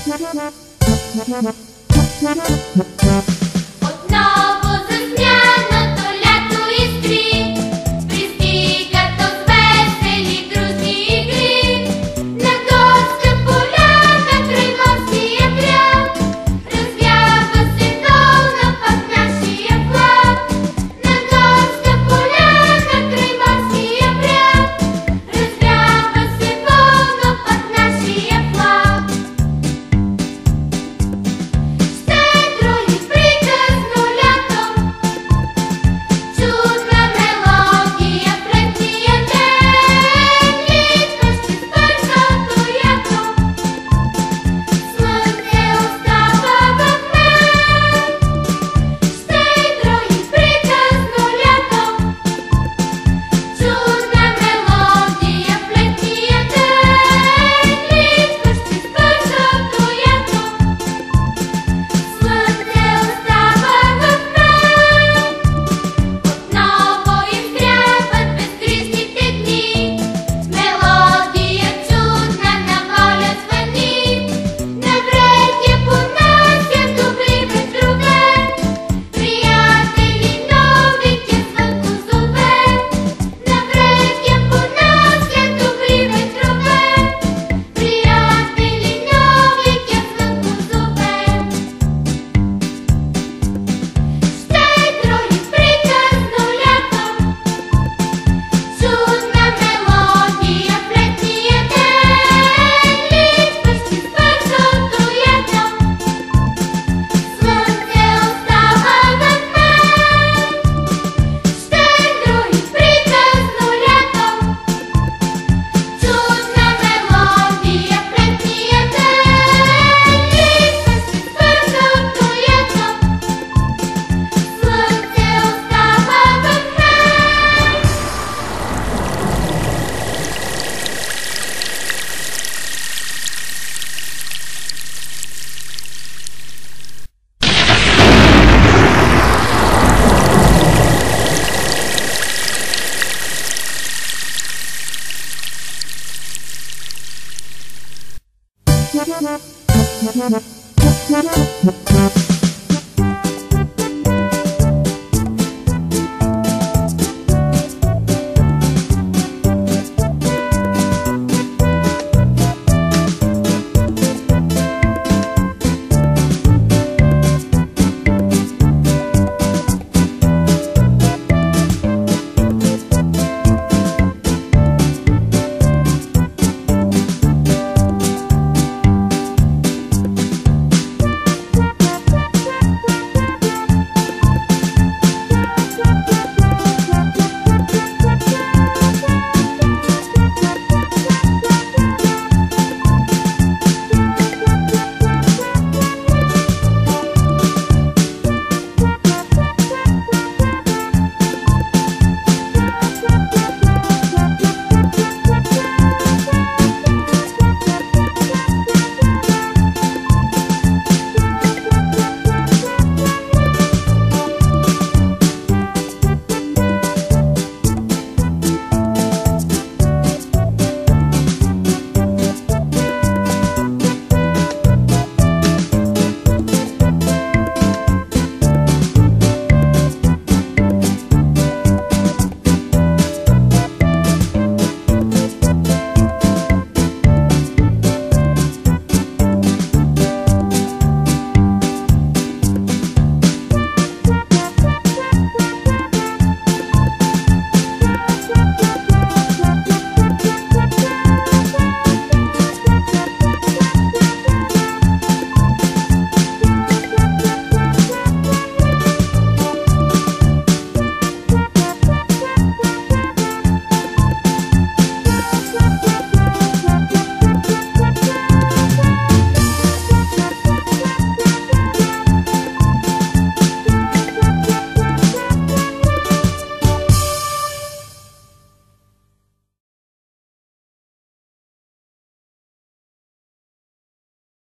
Отново засмяното лято искри, пристига то с весели дружни игри. На горска поляна край морския бряг развява се долна пак нашия флаг. На горска поляна край морския бряг развява се долна пак нашия флаг. Щедро и приказно лято, чудна мелодия в летния ден, идващи с бързото ято, слънце остава в мен. Щедро и приказно лято, чудна мелодия в летния ден, идващи с бързото ято, слънце остава в мен. Отново изгряват безгрижните дни, мелодия чудна на воля звъни. Навреки понасят добри ветрове, приятели нови тя звънкозове. Навреки понасят добри ветрове, приятели нови тя звънкозове. Щедро и приказно лято, чудна мелодия в летния ден, идващи с бързото ято, слънце остава в мен. Щедро и приказно лято, чудна мелодия в летния ден, идващи с бързото ято, слънце остава в Thank you.